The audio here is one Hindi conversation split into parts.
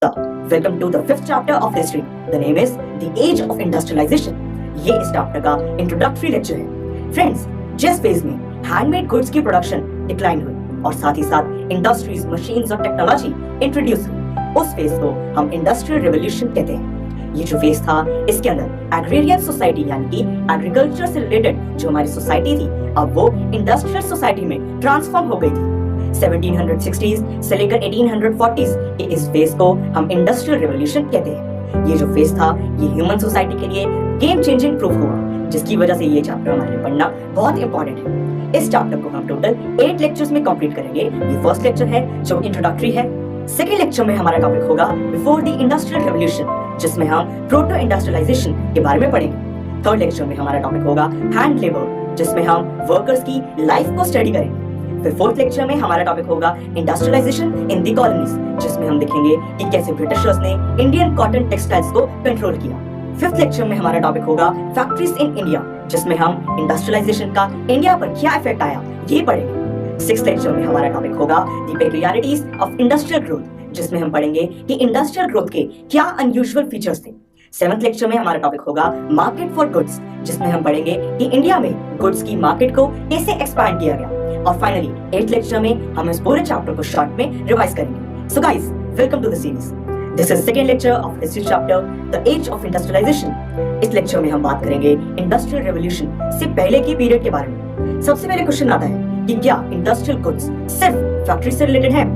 Welcome to the fifth chapter of history. The name is The Age of Industrialization. ये इस चैप्टर का इंट्रोडक्टरी लेक्चर है। फ्रेंड्स, जिस फेज में हैंडमेड गुड्स की प्रोडक्शन डिक्लाइन हुई और साथ ही साथ इंडस्ट्रीज, मशीन्स और टेक्नोलॉजी इंट्रोड्यूस हुई, उस फेज को हम इंडस्ट्रियल रेवोल्यूशन कहते हैं। ये जो फेज था, इसके अंदर एग्रेरियन सोसाइटी यानी कि एग्रीकल्चर से रिलेटेड जो हमारी सोसाइटी थी, अब वो इंडस्ट्रियल सोसाइटी में ट्रांसफॉर्म हो गई थी। 1760s से लेकर 1840s के इस फेज को हम इंडस्ट्रियल रेवोल्यूशन कहते हैं। ये जो फेज था, ये ह्यूमन सोसाइटी के लिए गेम चेंजिंग प्रूफ हुआ, जिसकी वजह से ये चैप्टर हमारे लिए पढ़ना बहुत इंपॉर्टेंट है। इस चैप्टर को हम टोटल 8 लेक्चर्स में कंप्लीट करेंगे। ये फर्स्ट लेक्चर है जो इंट्रोडक्टरी है। सेकेंड लेक्चर में हमारा टॉपिक होगा बिफोर द इंडस्ट्रियल रेवोल्यूशन, जिसमें हम प्रोटो इंडस्ट्रियलाइजेशन के बारे में पढ़ेंगे। थर्ड लेक्चर में हमारा टॉपिक होगा हैंड लेबर, जिसमें हम वर्कर्स की लाइफ को स्टडी करेंगे। फिर फोर्थ लेक्चर में हमारा टॉपिक होगा इंडस्ट्रियलाइजेशन इन द कॉलोनीज, जिसमें हम देखेंगे कि कैसे ब्रिटिशर्स ने इंडियन कॉटन टेक्सटाइल्स को कंट्रोल किया। फिफ्थ लेक्चर में हमारा टॉपिक होगा फैक्ट्रीज इन इंडिया, जिसमें हम इंडस्ट्रियलाइजेशन का इंडिया पर क्या इफेक्ट आया ये पढ़ेंगे। सिक्स्थ लेक्चर में हमारा टॉपिक होगा द पेक्यूलियरिटीज ऑफ इंडस्ट्रियल ग्रोथ, जिसमें हम पढ़ेंगे कि इंडस्ट्रियल ग्रोथ के क्या अनयूजुअल फीचर्स थे। सेवंथ लेक्चर में हमारा टॉपिक होगा मार्केट फॉर गुड्स, जिसमें हम पढ़ेंगे कि इंडिया में गुड्स की मार्केट को कैसे एक्सपैंड किया गया। और फाइनली एट लेक्चर में हम इस पूरे चैप्टर को शॉर्ट में रिवाइज करेंगे। So guys, welcome to the series. This is second lecture of history chapter the age of industrialization. इस लेक्चर में हम बात करेंगे इंडस्ट्रियल रेवोल्यूशन से पहले की पीरियड के बारे में। सबसे पहले क्वेश्चन आता है कि क्या इंडस्ट्रियल गुड्स सिर्फ फैक्ट्री से रिलेटेड है?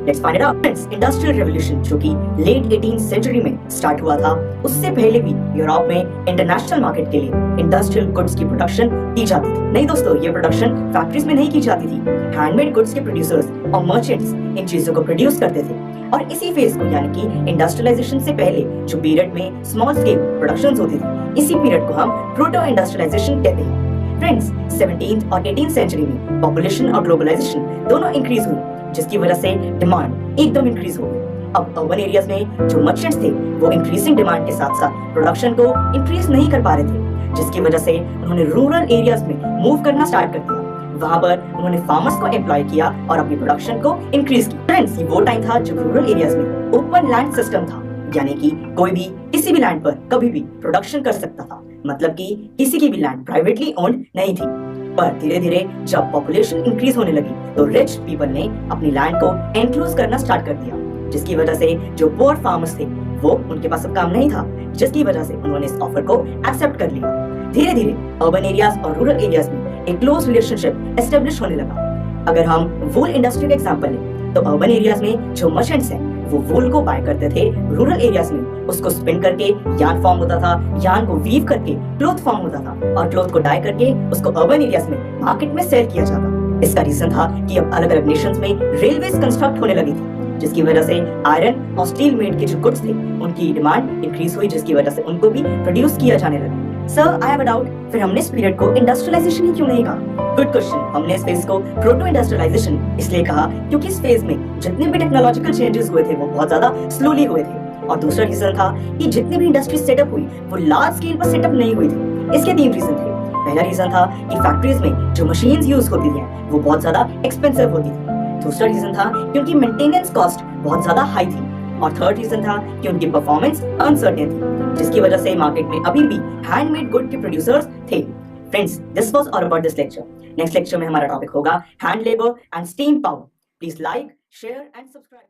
Let's find it out. Industrial revolution जो कि लेट 18th सेंचुरी में स्टार्ट हुआ था, उससे पहले भी यूरोप में इंटरनेशनल मार्केट के लिए इंडस्ट्रियल गुड्स की प्रोडक्शन की जाती थी। नहीं दोस्तों, ये प्रोडक्शन फैक्ट्रीज में नहीं की जाती थी। हैंडमेड गुड्स के प्रोड्यूसर्स और मर्चेंट्स इन चीजों को प्रोड्यूस करते थे। और इसी फेज को यानी कि इंडस्ट्रियलाइजेशन से पहले जो पीरियड में स्मॉल स्केल प्रोडक्शंस होती थी, इसी पीरियड को हम प्रोटो इंडस्ट्रियलाइजेशन कहते हैं। फ्रेंड्स, 17th और 18th सेंचुरी में पॉपुलेशन और ग्लोबलाइजेशन दोनों इंक्रीज हुई, जिसकी वजह से डिमांड एकदम इंक्रीज हो गई। अब अर्बन एरियाज में जो मर्चेंट्स थे, वो इंक्रीजिंग डिमांड के साथ साथ प्रोडक्शन को इंक्रीज नहीं कर पा रहे थे, जिसकी वजह से उन्होंने रूरल एरियाज में मूव करना स्टार्ट कर दिया। वहां पर उन्होंने फार्मर्स को एम्प्लॉय किया और अपनी प्रोडक्शन को इंक्रीज किया। फ्रेंड्स, ये वो टाइम था जब रूरल एरियाज में ओपन लैंड सिस्टम था, यानी कि कोई भी किसी भी लैंड पर कभी भी प्रोडक्शन कर सकता था। मतलब कि किसी की भी लैंड प्राइवेटली ओन्ड नहीं थी। पर धीरे धीरे जब पॉपुलेशन इंक्रीज होने लगी, तो रिच पीपल ने अपनी लैंड को एनक्लोज करना स्टार्ट कर दिया, जिसकी वजह से जो पुअर फार्मर्स थे, वो उनके पास अब काम नहीं था, जिसकी वजह से उन्होंने इस ऑफर को एक्सेप्ट कर लिया। धीरे धीरे अर्बन एरियाज और रूरल एरियाज में एक क्लोज रिलेशनशिप एस्टेब्लिश होने लगा। अगर हम वूल इंडस्ट्री का एग्जांपल लें, तो अर्बन एरियाज में जो मर्चेंट्स हैं, वो वूल को बाय करते थे। रूरल एरियाज में उसको स्पिन करके यार्न फॉर्म होता था, यार्न को वीव करके क्लॉथ फॉर्म होता था, और क्लॉथ को डाई करके उसको अर्बन एरियाज में मार्केट में सेल किया जाता। इसका रीजन था कि अब अलग अलग नेशंस में रेलवेज कंस्ट्रक्ट होने लगी थी, जिसकी वजह से आयरन और स्टील मेड के जो गुड्स थे, उनकी डिमांड इंक्रीज हुई, जिसकी वजह से उनको भी प्रोड्यूस किया जाने लगा। Sir, I have a doubt, फिर हमने इस पीरियड को इंडस्ट्रियलाइजेशन ही क्यों नहीं कहा? Good question. हमने इस फेज को प्रोटो इंडस्ट्रियलाइजेशन इसलिए कहा क्योंकि इस फेज में जितने भी टेक्नोलॉजिकल चेंजेस हुए थे, वो बहुत ज्यादा स्लोली हुए थे। और दूसरा रीजन था कि जितनी भी इंडस्ट्री सेटअप हुई, वो लार्ज स्केल पर सेटअप नहीं हुई थी। इसके 3 रीजन थे। पहला रीजन था कि फैक्ट्रीज में जो मशीन्स यूज होती थी, वो बहुत ज्यादा एक्सपेंसिव होती थी। दूसरा रीजन था कि उनकी मेंटेनेंस कॉस्ट बहुत ज्यादा हाई थी। और थर्ड रीजन था कि उनकी परफॉर्मेंस अनसर्टेन थी, जिसकी वजह से मार्केट में अभी भी हैंडमेड गुड के प्रोड्यूसर्स थे। Friends, this was all about this lecture. Next lecture में हमारा टॉपिक होगा hand labour and steam power. Please like, share and subscribe.